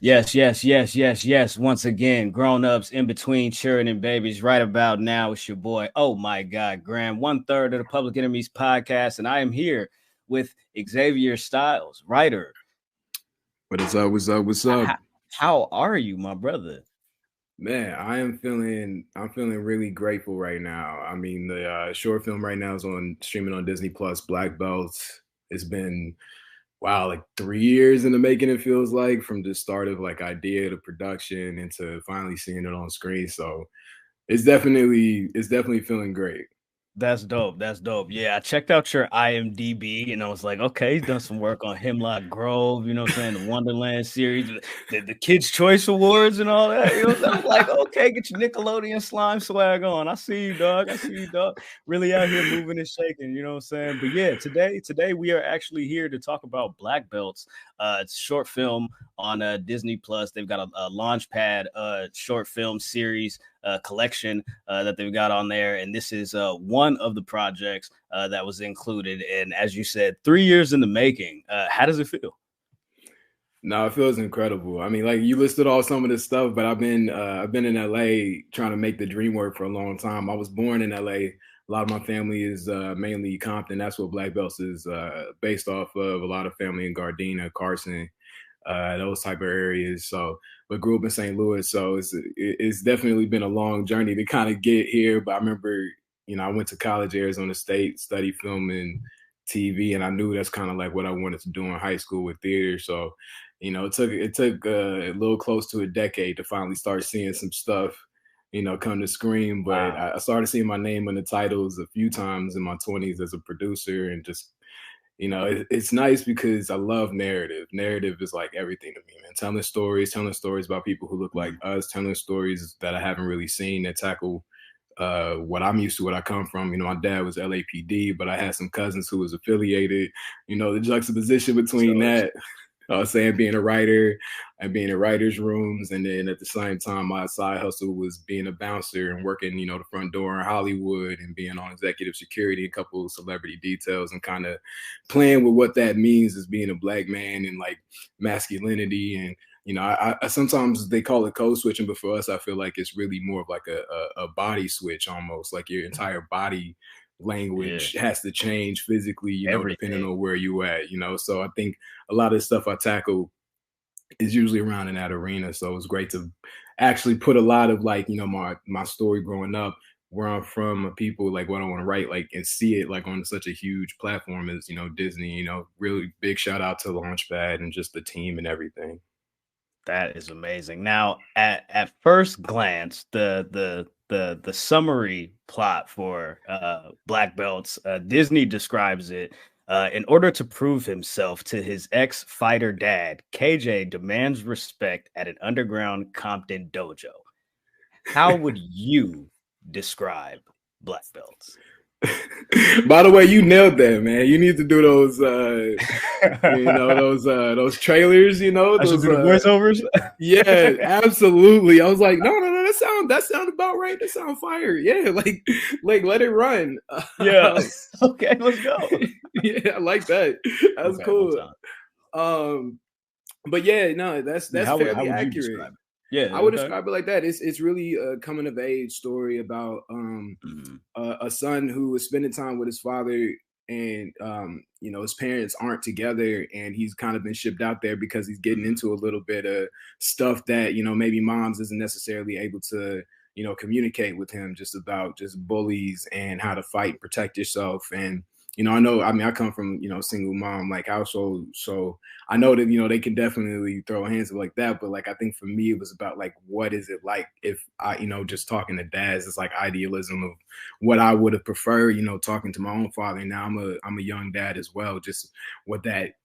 Yes, yes, yes, yes, yes. Once again, grown-ups in between children and babies. Right about now, it's your boy. Oh my God, Graham, 1/3 of the Public Enemies podcast, and I am here with Xavier Stiles, writer. What is up? What's up? What's up? How are you, my brother? Man, I'm feeling really grateful right now. I mean, the short film right now is on streaming on Disney Plus, Black Belts. It's been wow, like 3 years in the making, it feels like, from the start of like idea to production into finally seeing it on screen. So it's definitely feeling great. That's dope. That's dope. Yeah, I checked out your IMDb and I was like, okay, he's done some work on Hemlock Grove, you know what I'm saying? The Wonderland series, the Kids' Choice Awards and all that. You know what I'm saying? I'm like, okay, get your Nickelodeon slime swag on. I see you, dog. I see you, dog. Really out here moving and shaking, you know what I'm saying? But yeah, today we are actually here to talk about Black Belts. It's a short film on Disney Plus. They've got a Launchpad short film series collection that they've got on there, and this is one of the projects that was included. And as you said, 3 years in the making. How does it feel? No, it feels incredible. I mean, like you listed off some of this stuff, but I've been in LA trying to make the dream work for a long time. I was born in LA. A lot of my family is mainly Compton. That's what Black Belts is based off of. A lot of family in Gardena, Carson, those type of areas. So, but grew up in St. Louis. So it's definitely been a long journey to kind of get here. But I remember, I went to college, Arizona State, studied film and TV, and I knew that's kind of like what I wanted to do in high school with theater. So, it took a little close to a decade to finally start seeing some stuff, come to screen. But Wow. I started seeing my name in the titles a few times in my 20s as a producer, and just it's nice because I love narrative. Narrative is like everything to me, man. Telling stories about people who look like us, telling stories that I haven't really seen that tackle what I'm used to, what I come from. My dad was LAPD, but I had some cousins who was affiliated. The juxtaposition between that, saying being a writer and being in writers' rooms, and then at the same time, my side hustle was being a bouncer and working, the front door in Hollywood and being on executive security, a couple of celebrity details, and kind of playing with what that means as being a Black man and like masculinity. And I sometimes they call it code switching, but for us, I feel like it's really more of like a body switch, almost like your entire body language has to change physically, depending on where you at, So I think a lot of the stuff I tackle is usually around in that arena. So it's great to actually put a lot of like, my story growing up, where I'm from, people, like what I want to write, like, and see it like on such a huge platform as, Disney, really big shout out to Launchpad and just the team and everything. That is amazing. Now, at first glance, the summary plot for Black Belts, Disney describes it. In order to prove himself to his ex-fighter dad, KJ demands respect at an underground Compton dojo. How would you describe Black Belts? By the way, you nailed that, man. You need to do those, those trailers, those voiceovers. Yeah, absolutely. I was like, no, that sound about right. That sound fire. Yeah, like let it run. Yeah. Okay, let's go. Yeah, I like that. That's cool. But yeah, no, that's fairly accurate. Yeah, I would describe it like that. It's really a coming of age story about a son who was spending time with his father, and his parents aren't together, and he's kind of been shipped out there because he's getting into a little bit of stuff that maybe moms isn't necessarily able to communicate with him, just about just bullies and how to fight and protect yourself. And I come from, single mom like household. So I know that, they can definitely throw hands up like that. But like, I think for me, it was about like, what is it like if I, just talking to dads, it's like idealism of what I would have preferred, talking to my own father. And now I'm a young dad as well. Just what that,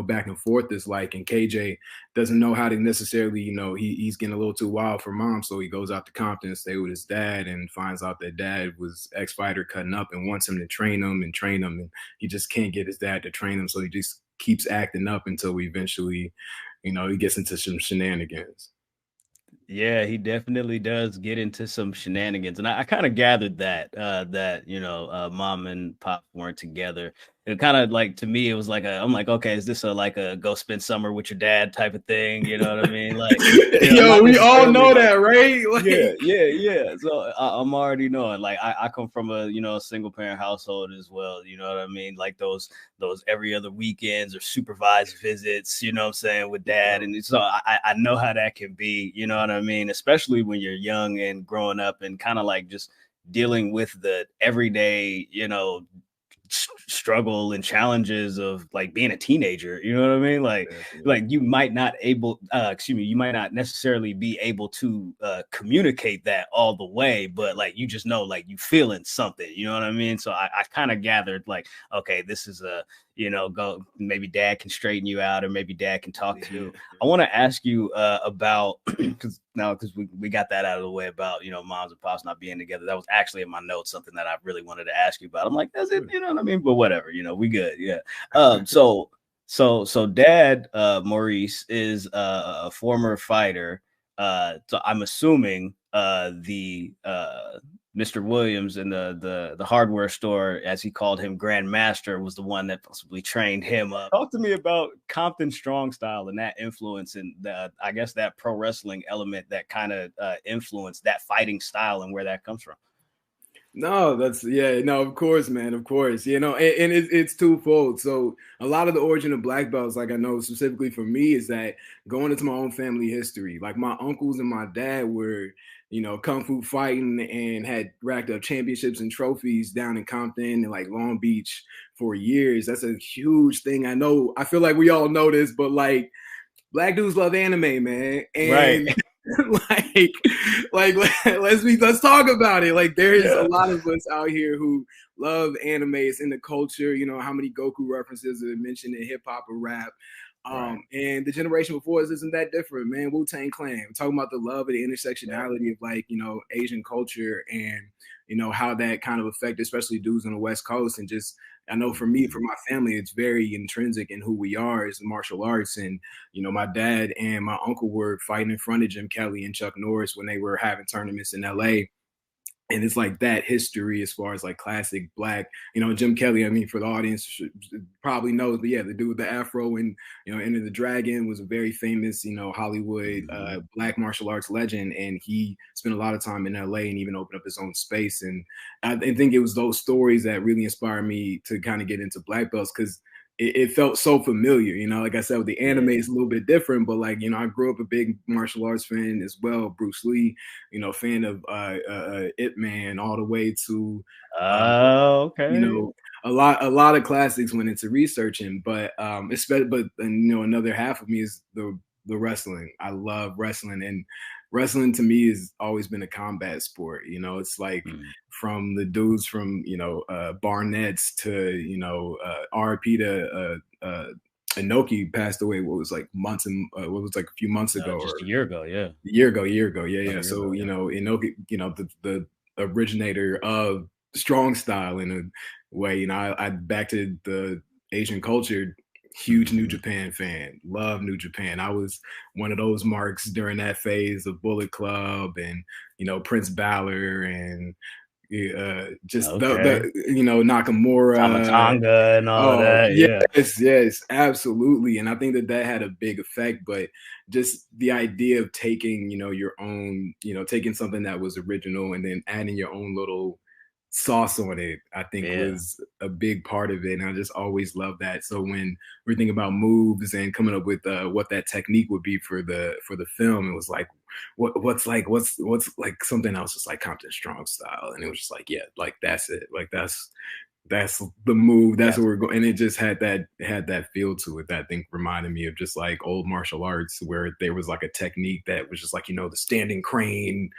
back and forth is like. And KJ doesn't know how to necessarily, he's getting a little too wild for mom. So he goes out to Compton and stay with his dad, and finds out that dad was ex-fighter cutting up and wants him to train him. And he just can't get his dad to train him. So he just keeps acting up until we eventually, he gets into some shenanigans. Yeah, he definitely does get into some shenanigans. And I kind of gathered that, mom and pop weren't together. it kind of like, to me, it was like I'm like, okay, is this a like a go spend summer with your dad type of thing? You know what I mean? Like, Yo, not we all know necessarily. that, right? Like, Yeah. So I'm already knowing. Like, I come from a a single parent household as well. You know what I mean? Like those every other weekends or supervised visits. You know what I'm saying, with dad, and so I know how that can be. You know what I mean? Especially when you're young and growing up and kind of like just dealing with the everyday, struggle and challenges of like being a teenager. You know what I mean? Like you might not you might not necessarily be able to communicate that all the way, but like you just know, like you feeling something. You know what I mean? So I kind of gathered like, okay, this is a go, maybe dad can straighten you out, or maybe dad can talk to you. I want to ask you about because we got that out of the way about moms and pops not being together. That was actually in my notes, something that I really wanted to ask you about. I'm like, that's it, you know what I mean? But whatever, we good. Yeah. So dad, Maurice, is a former fighter. So I'm assuming the Mr. Williams in the hardware store, as he called him, Grandmaster, was the one that possibly trained him up. Talk to me about Compton Strong Style and that influence, and I guess that pro wrestling element that kind of influenced that fighting style and where that comes from. No, of course, man, of course, and it's twofold. So a lot of the origin of black belts, like I know specifically for me, is that going into my own family history. Like my uncles and my dad were, kung fu fighting and had racked up championships and trophies down in Compton and like Long Beach for years. That's a huge thing. I know. I feel like we all know this, but like black dudes love anime, man, and right. let's talk about it. Like there's a lot of us out here who love anime. It's in the culture. You know how many Goku references are mentioned in hip hop or rap. And the generation before us isn't that different, man. Wu-Tang Clan. We're talking about the love of the intersectionality of like, Asian culture and, how that kind of affected, especially dudes on the West Coast. And just, I know for me, for my family, it's very intrinsic in who we are as martial arts. And, my dad and my uncle were fighting in front of Jim Kelly and Chuck Norris when they were having tournaments in LA. And it's like that history as far as like classic black, Jim Kelly, I mean, for the audience probably knows, but yeah, the dude with the afro and, Enter the Dragon was a very famous, Hollywood black martial arts legend. And he spent a lot of time in LA and even opened up his own space. And I think it was those stories that really inspired me to kind of get into black belts, because it felt so familiar, like I said, with the anime, it's a little bit different, but like, I grew up a big martial arts fan as well. Bruce Lee, fan of Ip Man all the way to, okay. A lot of classics went into researching, but another half of me is the wrestling. I love wrestling, and wrestling to me has always been a combat sport. It's like from the dudes from Barnett's to RP to Inoki passed away. What was like a few months ago, just a year ago, yeah. So Inoki, the originator of strong style in a way. I back to the Asian culture. Huge New Japan fan. Love New Japan. I was one of those marks during that phase of Bullet Club and Prince Balor and the Nakamura, Tamatanga, and all of that. Yes, absolutely. And I think that had a big effect. But just the idea of taking your own, taking something that was original and then adding your own little sauce on it, I think was a big part of it. And I just always love that. So when we're thinking about moves and coming up with what that technique would be for the film, it was like, what's like something else, just like Compton Strong Style. And it was just like, yeah, like that's it. Like that's the move. That's where we're going. And it just had that feel to it that I think reminded me of just like old martial arts, where there was like a technique that was just like, the standing crane,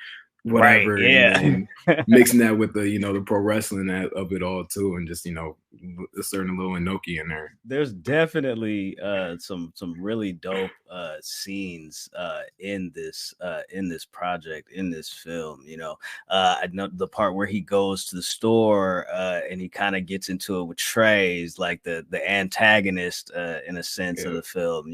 whatever, and mixing that with the the pro wrestling of it all too, and just a certain little Inoki in there. There's definitely some really dope scenes in this project, in this film. I know the part where he goes to the store and he kind of gets into it with Trey, is like the antagonist in a sense of the film,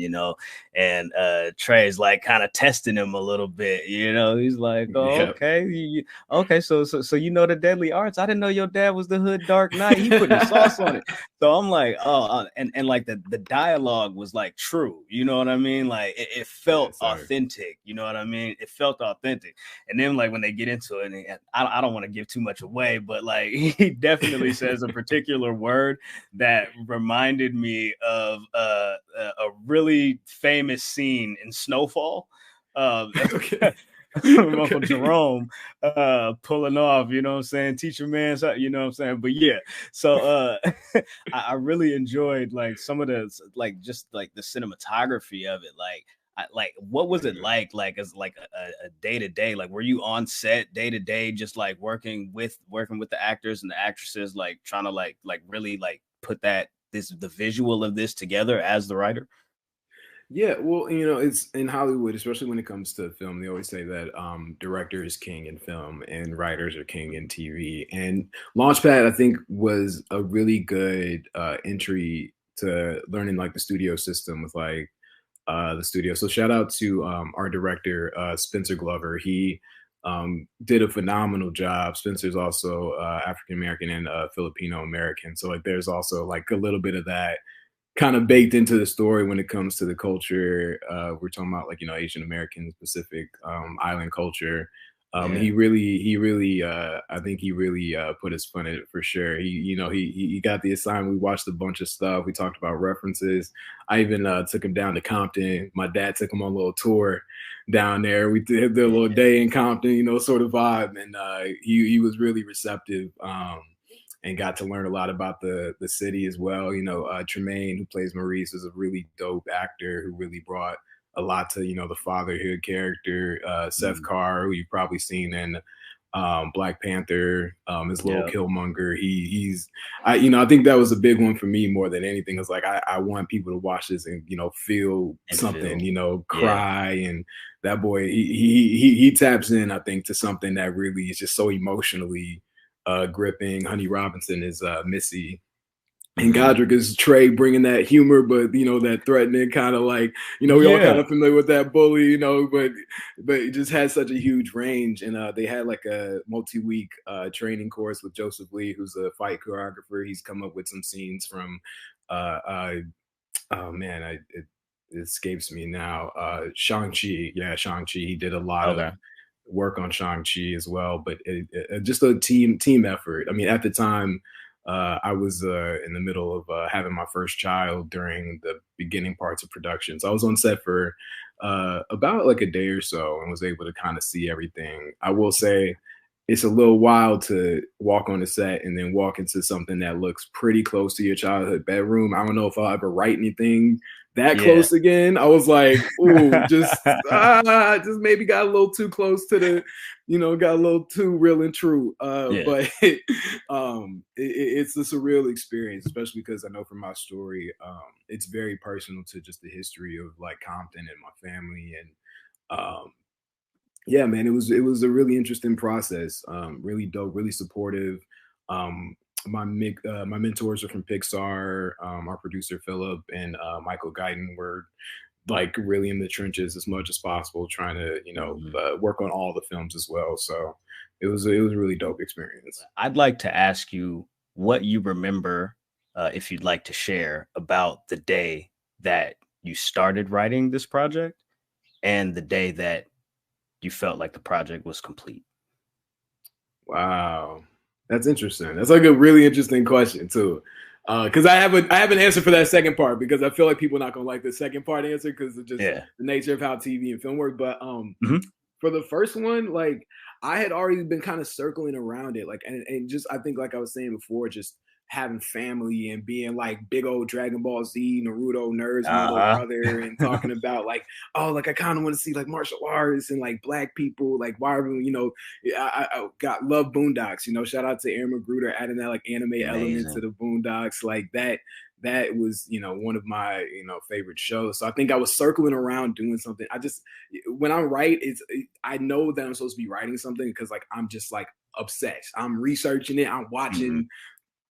and Trey's like kind of testing him a little bit. He's like, oh, okay, okay, so the deadly arts. I didn't know your dad was the Hood Dark Knight. He putting sauce funny. So I'm like, oh, and like the dialogue was like true. You know what I mean? Like it felt Yes, sir. authentic. You know what I mean? It felt authentic. And then like when they get into it, and I don't want to give too much away, but like he definitely says a particular word that reminded me of a really famous scene in Snowfall. Okay. Uncle Okay. Jerome pulling off, you know what I'm saying, teacher man, you know what I'm saying. But yeah, so I really enjoyed like some of the like just like the cinematography of it. Like what was it like as like a day to day? Like were you on set day to day, just like working with the actors and the actresses, like trying to like really like put the visual of this together as the writer? Yeah, well, you know, it's in Hollywood, especially when it comes to film, they always say that director is king in film and writers are king in TV. And Launchpad, I think, was a really good entry to learning like the studio system with like the studio. So shout out to our director, Spencer Glover. He did a phenomenal job. Spencer's also African American and Filipino American. So like there's also like a little bit of that kind of baked into the story when it comes to the culture. We're talking about like, you know, Asian American Pacific island culture. Yeah, He really, I think he really put his foot in it for sure. He got the assignment. We watched a bunch of stuff. We talked about references. I even took him down to Compton. My dad took him on a little tour down there. We did a little yeah, day in Compton, you know, sort of vibe, and he was really receptive. And got to learn a lot about the city as well. You know, Tremaine, who plays Maurice, is a really dope actor who really brought a lot to, you know, the fatherhood character. Seth mm, Carr, who you've probably seen in Black Panther, as little yeah, Killmonger. I think that was a big one for me more than anything. It's like I want people to watch this and, you know, feel and something, Phil, you know, yeah, cry. And that boy, he taps in, I think, to something that really is just so emotionally gripping. Honey Robinson is Missy, and mm, Godric is Trey, bringing that humor, but you know that threatening kind of like, you know, we all kind yeah, of familiar with that bully, you know, but it just had such a huge range. And they had like a multi-week training course with Joseph Lee, who's a fight choreographer. He's come up with some scenes from uh, uh, oh man, it escapes me now. Shang-Chi, yeah, Shang-Chi. He did a lot of okay, work on Shang-Chi as well, but just a team effort. I mean, at the time, I was in the middle of having my first child during the beginning parts of production. So I was on set for about like a day or so and was able to kind of see everything. I will say it's a little wild to walk on the set and then walk into something that looks pretty close to your childhood bedroom. I don't know if I'll ever write anything that yeah, close again. I was like, ooh, just maybe got a little too close to the, you know, got a little too real and true. yeah, But it's a surreal experience, especially because I know from my story, it's very personal to just the history of like Compton and my family. And yeah, man, it was a really interesting process. Really dope, really supportive. Um, my mentors are from Pixar. Our producer Philip and Michael Guyton were like really in the trenches as much as possible, trying to, you know, mhm. work on all the films as well. So it was a really dope experience. I'd like to ask you what you remember, if you'd like to share, about the day that you started writing this project and the day that you felt like the project was complete. Wow, that's interesting. That's like a really interesting question too, because I have an answer for that second part because I feel like people are not gonna like the second part answer because of just Yeah. the nature of how TV and film work. But Mhm. for the first one, like I had already been kind of circling around it, like and just I think like I was saying before, just having family and being like big old Dragon Ball Z Naruto nerds, my little Uh-huh. brother, and talking about like, oh, like I kind of want to see like martial arts and like black people, like why are we, you know, I got love Boondocks, you know, shout out to Aaron Magruder adding that like anime element to Amazing. the Boondocks, like that was, you know, one of my, you know, favorite shows. So I think I was circling around doing something. I just when I write, I know that I'm supposed to be writing something because like I'm just like obsessed. I'm researching it. I'm watching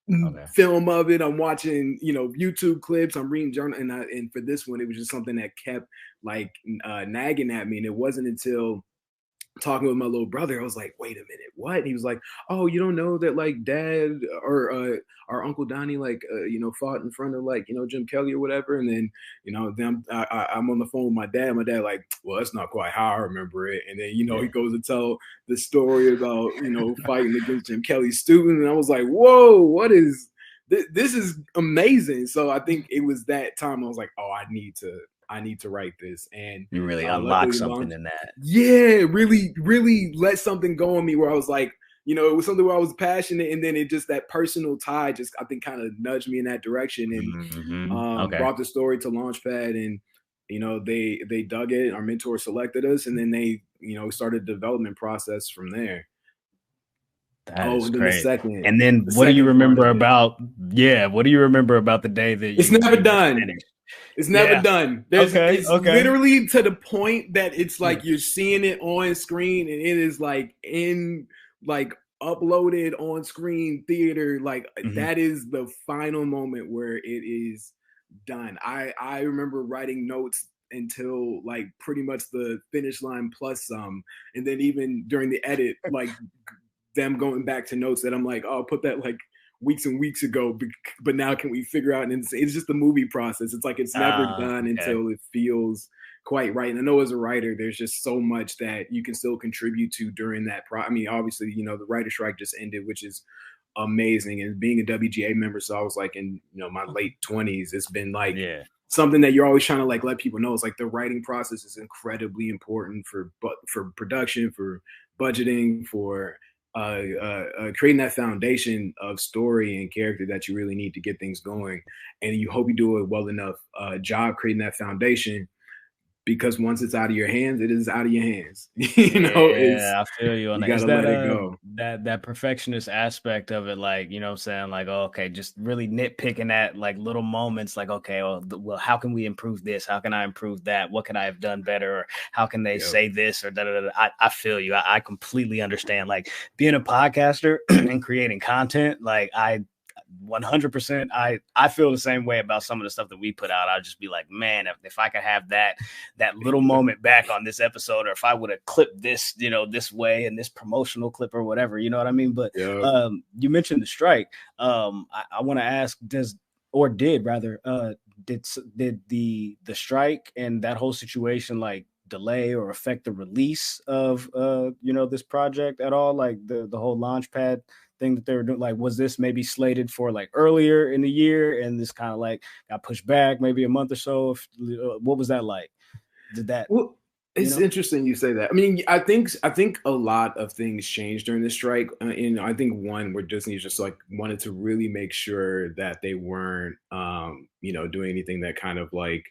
Mhm. Okay. film of it. I'm watching, you know, YouTube clips. I'm reading journal, and for this one, it was just something that kept like nagging at me. And it wasn't until talking with my little brother, I was like, wait a minute, what? And he was like, oh, you don't know that like dad or our Uncle Donnie like fought in front of like Jim Kelly or whatever. And then then I'm on the phone with my dad. My dad like, well, that's not quite how I remember it. And then he goes to tell the story about fighting against Jim Kelly's student. And I was like, whoa, what is this is amazing. So I think it was that time I was like, oh, I need to write this. And you really unlock luckily something in that. Yeah, really let something go on me where I was like, it was something where I was passionate, and then it just that personal tie just I think kind of nudged me in that direction and brought the story to Launchpad, and they dug it. Our mentor selected us, and then they started the development process from there. That is then great. And then what do you remember about? Yeah, what do you remember about the day that it's never done? It's never done. It's literally to the point that it's like you're seeing it on screen, and it is like in like uploaded on screen theater. Like that is the final moment where it is done. I remember writing notes until like pretty much the finish line plus some, and then even during the edit, like them going back to notes that I'm like, oh, I'll put that like weeks and weeks ago, but now can we figure out? And it's just the movie process. It's like it's never done until it feels quite right. And I know as a writer, there's just so much that you can still contribute to during that. I mean, obviously, the writer strike just ended, which is amazing. And being a WGA member, so I was like in my late 20s. It's been like something that you're always trying to like let people know. It's like the writing process is incredibly important for production, for budgeting, for creating that foundation of story and character that you really need to get things going. And you hope you do a well enough job creating that foundation, because once it's out of your hands, it is out of your hands. I feel you on that. Gotta let it go. That perfectionist aspect of it, like, I'm saying, like, okay, just really nitpicking at like little moments, like, okay, well, how can we improve this? How can I improve that? What can I have done better? Or how can they say this or da. I feel you. I completely understand. Like being a podcaster and creating content, like 100%. I feel the same way about some of the stuff that we put out. I'll just be like, man, if I could have that little moment back on this episode, or if I would have clipped this, this way, and this promotional clip or whatever, you know what I mean? But you mentioned the strike. I want to ask, did the strike and that whole situation like delay or affect the release of this project at all? Like the whole Launchpad thing that they were doing, like, was this maybe slated for like earlier in the year and this kind of like got pushed back maybe a month or so? What was that like? Did that? Well, it's interesting you say that. I mean, I think a lot of things changed during the strike, and I think one where Disney just like wanted to really make sure that they weren't, doing anything that kind of like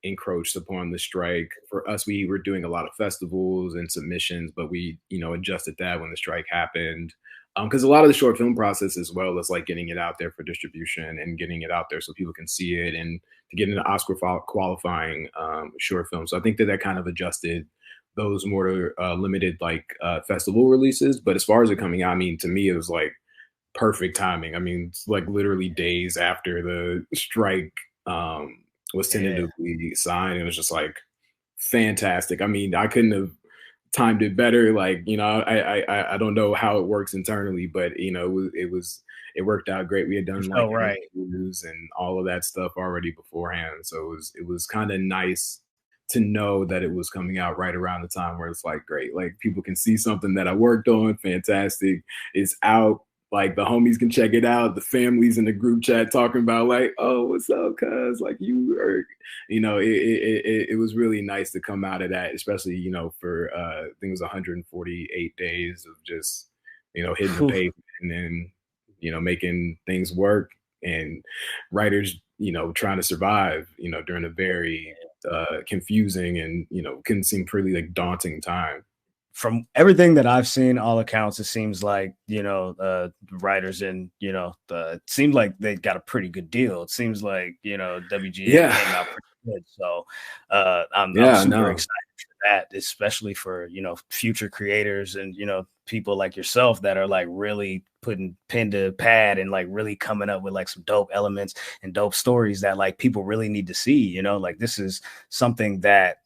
encroached upon the strike. For us, we were doing a lot of festivals and submissions, but we adjusted that when the strike happened. Because a lot of the short film process, as well as like getting it out there for distribution and getting it out there so people can see it, and to get into Oscar qualifying short films. So I think that kind of adjusted those more limited like festival releases. But as far as it coming out, I mean, to me, it was like perfect timing. I mean, it's like literally days after the strike was tentatively signed. It was just like fantastic. I mean, I couldn't have timed it better. Like, I don't know how it works internally, but it worked out great. We had done like interviews and all of that stuff already beforehand. So it was kind of nice to know that it was coming out right around the time where it's like, great, like people can see something that I worked on. Fantastic. It's out. Like the homies can check it out. The families in the group chat talking about like, oh, what's up, cuz? Like you are, it was really nice to come out of that, especially, for I think it was 148 days of just, hitting the pavement and then, making things work, and writers, trying to survive, during a very confusing and, can seem pretty like daunting time. From everything that I've seen, all accounts, it seems like, writers and, it seemed like they got a pretty good deal. It seems like, WGA came out pretty good. So I'm super excited for that, especially for, future creators and, people like yourself that are like really putting pen to pad and like really coming up with like some dope elements and dope stories that like people really need to see, you know, like this is something that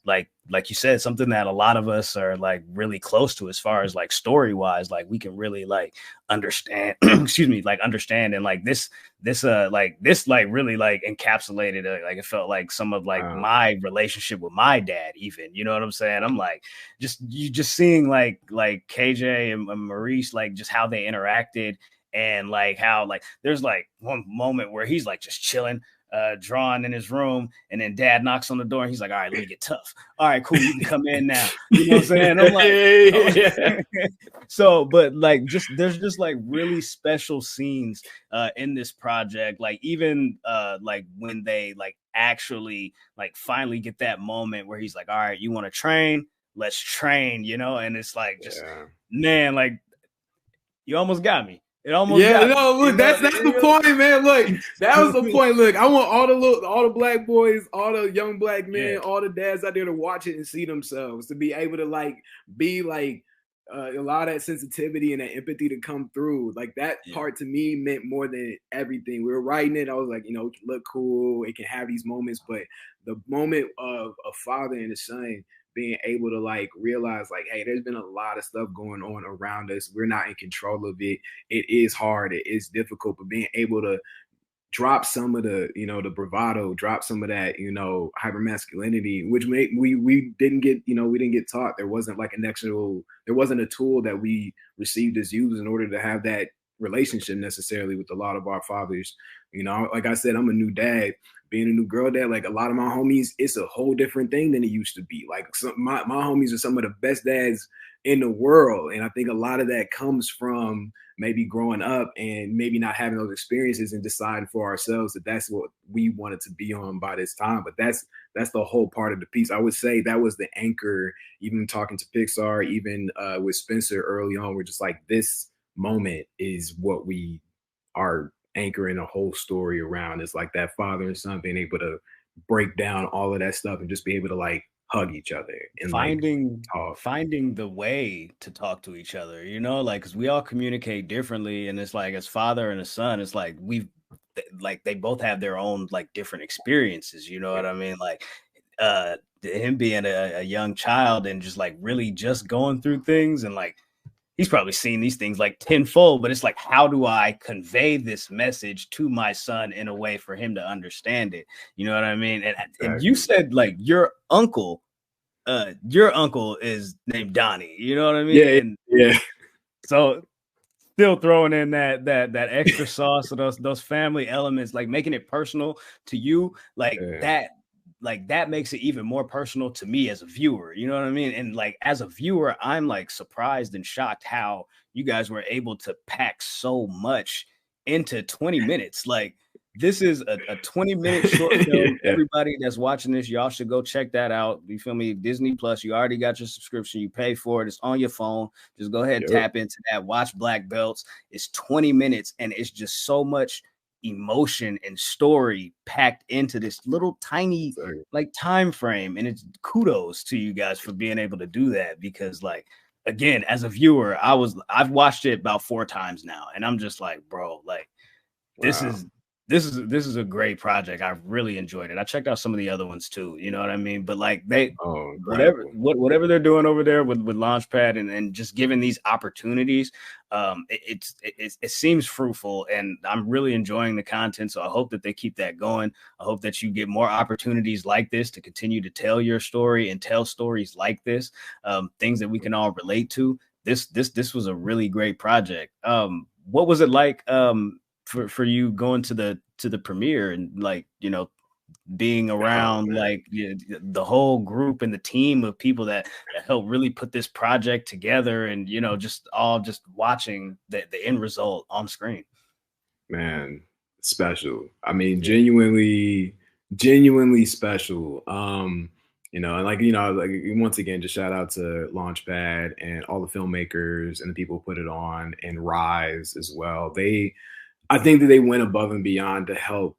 like you said, something that a lot of us are like really close to as far as like story wise, like we can really like understand excuse me, like understand. And like this like really like encapsulated like it felt like some of like my relationship with my dad even, you know what I'm saying? I'm like just seeing like KJ and Maurice, like just how they interacted, and like how like there's like one moment where he's like just chilling drawing in his room, and then dad knocks on the door and he's like, all right, let me get tough. All right, cool, you can come in now. You know what I'm saying? I'm like, so, but like there's just like really special scenes in this project. Like even like when they like actually like finally get that moment where he's like, all right, you want to train? Let's train, you know? And it's like just man, like you almost got me. It almost got me. No, look, that's the point, man. Look, that was the point. Look, I want all the black boys, all the young black men, all the dads out there to watch it and see themselves, to be able to like be like a lot of that sensitivity and that empathy to come through. Like that part to me meant more than everything. We were writing it. I was like, you know, look cool. It can have these moments, but the moment of a father and a son being able to like realize like, hey, there's been a lot of stuff going on around us. We're not in control of it. It is hard. It is difficult, but being able to drop some of the, you know, the bravado, drop some of that, you know, hypermasculinity, which we didn't get, you know, we didn't get taught. There wasn't like there wasn't a tool that we received as youths in order to have that relationship necessarily with a lot of our fathers. You know, like I said, I'm a new dad. Being a new girl dad, like a lot of my homies, it's a whole different thing than it used to be. Like my homies are some of the best dads in the world. And I think a lot of that comes from maybe growing up and maybe not having those experiences and deciding for ourselves that that's what we wanted to be on by this time. But that's the whole part of the piece. I would say that was the anchor, even talking to Pixar, even with Spencer early on, we're just like, this moment is what we are anchoring a whole story around. It's like that father and son being able to break down all of that stuff and just be able to like hug each other and finding the way to talk to each other, you know, like because we all communicate differently, and it's like as father and a son, it's like they both have their own like different experiences, you know what I mean? Like him being a young child and just like really just going through things, and like he's probably seen these things like tenfold, but it's like, how do I convey this message to my son in a way for him to understand it? You know what I mean? And you said like your uncle is named Donnie, you know what I mean? Yeah. So still throwing in that extra sauce of those family elements, like making it personal to you, that makes it even more personal to me as a viewer, you know what I mean? And like as a viewer, I'm like surprised and shocked how you guys were able to pack so much into 20 minutes. Like this is a 20-minute short film. Everybody that's watching this, y'all should go check that out. You feel me? Disney Plus, you already got your subscription, you pay for it, it's on your phone. Just go ahead, tap into that, watch Black Belts. It's 20 minutes and it's just so much emotion and story packed into this little tiny like time frame. And it's kudos to you guys for being able to do that, because like again, as a viewer, I've watched it about 4 times now, and I'm just like, bro, like this is a great project. I really enjoyed it. I checked out some of the other ones too, you know what I mean? But like whatever they're doing over there with Launchpad and just giving these opportunities, it seems fruitful, and I'm really enjoying the content. So I hope that they keep that going. I hope that you get more opportunities like this to continue to tell your story and tell stories like this, things that we can all relate to. This was a really great project. What was it like for you going to the premiere and like, you know, being around like the whole group and the team of people that helped really put this project together, and you know, just watching the end result on screen? Man, special. I mean, genuinely special. You know, and like, you know, like once again, just shout out to Launchpad and all the filmmakers and the people who put it on, and Rise as well. I think that they went above and beyond to help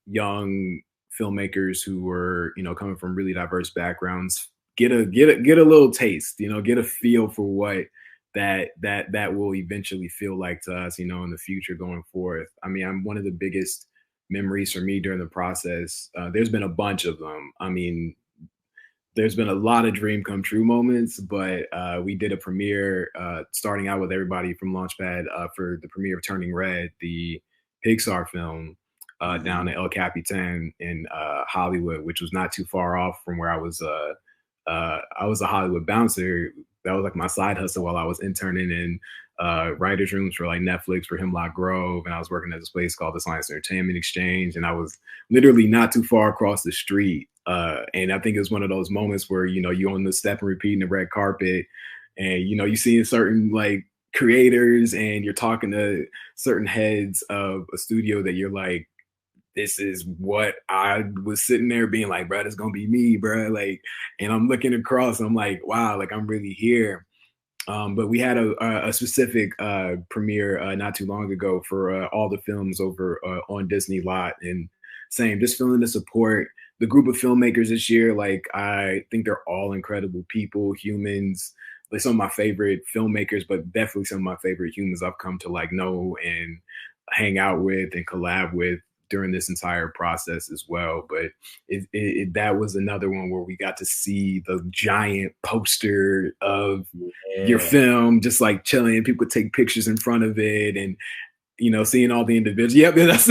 young filmmakers who were, you know, coming from really diverse backgrounds get a little taste, you know, get a feel for what that will eventually feel like to us, you know, in the future going forth. I mean, I'm one of the biggest memories for me during the process. There's been a bunch of them. I mean, there's been a lot of dream come true moments, but we did a premiere starting out with everybody from Launchpad for the premiere of Turning Red, the Pixar film down at El Capitan in Hollywood, which was not too far off from where I was. I was a Hollywood bouncer. That was like my side hustle while I was interning in writers' rooms for like Netflix for Hemlock Grove, and I was working at this place called the Science Entertainment Exchange, and I was literally not too far across the street. And I think it's one of those moments where, you know, you on the step and repeating the red carpet, and you know, you see certain like creators, and you're talking to certain heads of a studio that you're like, this is what I was sitting there being like, bro, it's gonna be me, bro. Like, and I'm looking across, and I'm like, wow, like I'm really here. But we had a specific premiere not too long ago for all the films over on Disney Lot, and same, just feeling the support. The group of filmmakers this year, like I think they're all incredible people, humans. Like some of my favorite filmmakers, but definitely some of my favorite humans I've come to like know and hang out with and collab with during this entire process as well. But that was another one where we got to see the giant poster of your film just like chilling. People could take pictures in front of it, and you know, seeing all the individuals. Yep, that's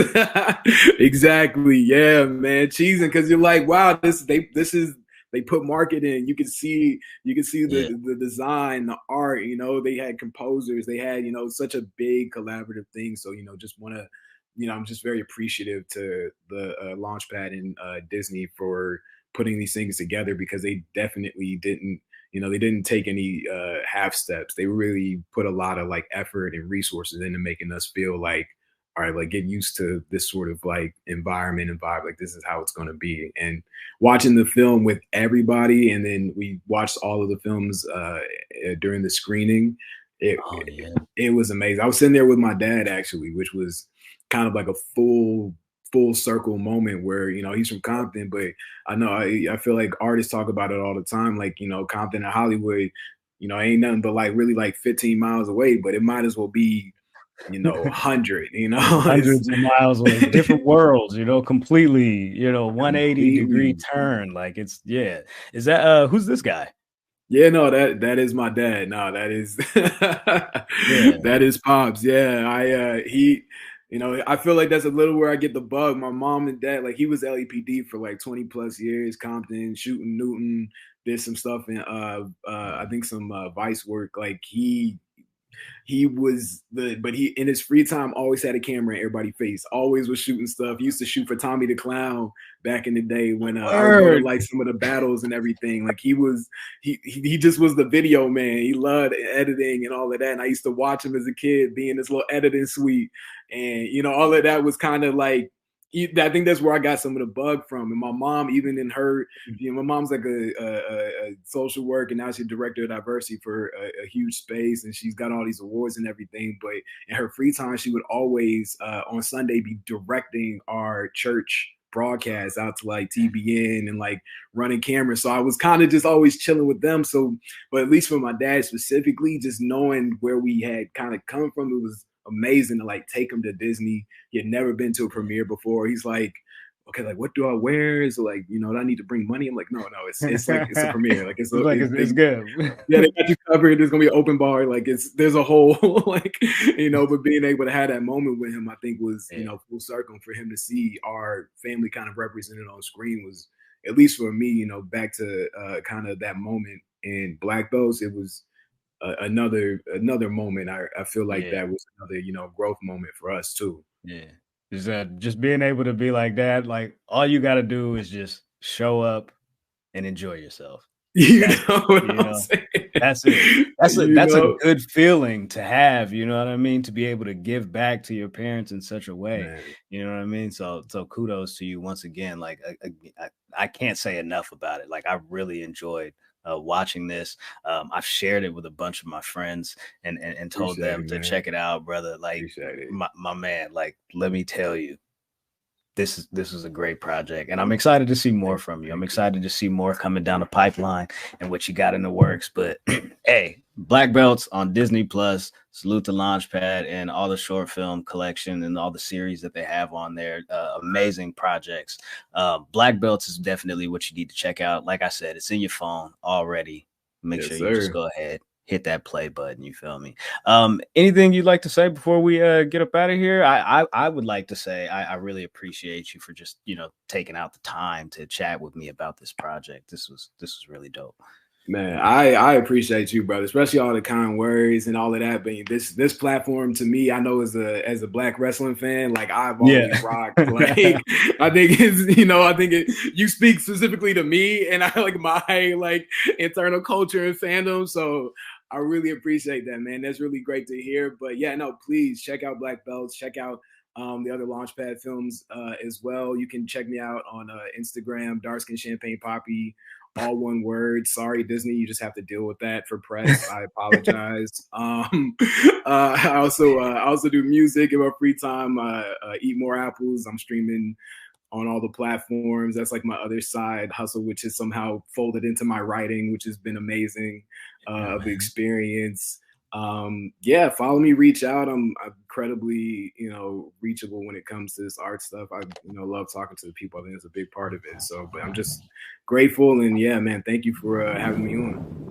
exactly. Yeah, man, cheesing because you're like, wow, this is they put market in. You can see the design, the art. You know, they had composers. They had, you know, such a big collaborative thing. So, you know, just want to, you know, I'm just very appreciative to the Launchpad and Disney for putting these things together, because they definitely didn't, you know, they didn't take any half steps. They really put a lot of like effort and resources into making us feel like, all right, like get used to this sort of like environment and vibe. Like this is how it's going to be. And watching the film with everybody, and then we watched all of the films during the screening. It was amazing. I was sitting there with my dad actually, which was kind of like a full circle moment where, you know, he's from Compton, but I know I feel like artists talk about it all the time. Like, you know, Compton and Hollywood, you know, ain't nothing but like really like 15 miles away, but it might as well be, you know, 100, you know, hundreds of miles away, different worlds, you know, completely, you know, 180-degree turn. Like it's, yeah. Is that, who's this guy? Yeah, no, that is my dad. No, that is that is Pops. Yeah, he, you know, I feel like that's a little where I get the bug. My mom and dad, like he was LAPD for like 20 plus years, Compton, shooting Newton, did some stuff in I think some Vice work. Like he was but he in his free time always had a camera in everybody's face, always was shooting stuff. He used to shoot for Tommy the Clown back in the day when I would go to like some of the battles and everything. Like he just was the video man. He loved editing and all of that, and I used to watch him as a kid be in this little editing suite, and you know, all of that was kind of like, I think that's where I got some of the bug from. And my mom, even in her, you know, my mom's like a social work, and now she's director of diversity for a huge space, and she's got all these awards and everything. But in her free time, she would always on Sunday be directing our church broadcasts out to like TBN and like running cameras. So I was kind of just always chilling with them. So, but at least for my dad specifically, just knowing where we had kind of come from, it was amazing to like take him to Disney. He had never been to a premiere before. He's like, okay, like what do I wear? Is like, you know, do I need to bring money? I'm like, no, it's like it's a premiere. Like it's good. Yeah, they got you covered. There's gonna be an open bar. Like there's a whole like, you know, but being able to have that moment with him, I think was, you know, full circle for him to see our family kind of represented on screen was, at least for me, you know, back to kind of that moment in Black Belts. It was another moment. I feel like that was another, you know, growth moment for us too. Yeah. Is that just being able to be like that, like all you got to do is just show up and enjoy yourself. That's Know it, what you I'm know? saying? That's it. That's a Know? good feeling to have, you know what I mean? To be able to give back to your parents in such a way, Man. you know what I mean? So kudos to you once again. Like I can't say enough about it. Like I really enjoyed watching this. I've shared it with a bunch of my friends and told Appreciate them it, to man. check it out, brother. Like Appreciate it. my man, like let me tell you, this is a great project, and I'm excited to see more from you. I'm excited to see more coming down the pipeline and what you got in the works. But hey, Black Belts on Disney Plus. Salute to Launchpad and all the short film collection and all the series that they have on there. Amazing projects. Black Belts is definitely what you need to check out. Like I said, it's in your phone already. Make Yes, sure you just sir. go ahead, hit that play button. You feel me? Anything you'd like to say before we get up out of here? I would like to say I really appreciate you for just taking out the time to chat with me about this project. This was really dope. Man, I appreciate you, brother, especially all the kind words and all of that. But this platform to me, I know as a black wrestling fan, like I've always Yeah. rocked. Like I think it's I think you speak specifically to me and I like my like internal culture and fandom. So I really appreciate that, man. That's really great to hear. But yeah, no, please check out Black Belts. Check out the other Launchpad films as well. You can check me out on Instagram, Darkskin Champagne Poppy, all one word. Sorry, Disney, you just have to deal with that for press. I apologize. I also do music in my free time. Eat More Apples. I'm streaming on all the platforms. That's like my other side hustle, which is somehow folded into my writing, which has been amazing of the experience. Yeah, follow me, reach out. I'm incredibly, reachable when it comes to this art stuff. I, love talking to the people. I think it's a big part of it. So, but I'm just grateful. And yeah, man, thank you for having me on.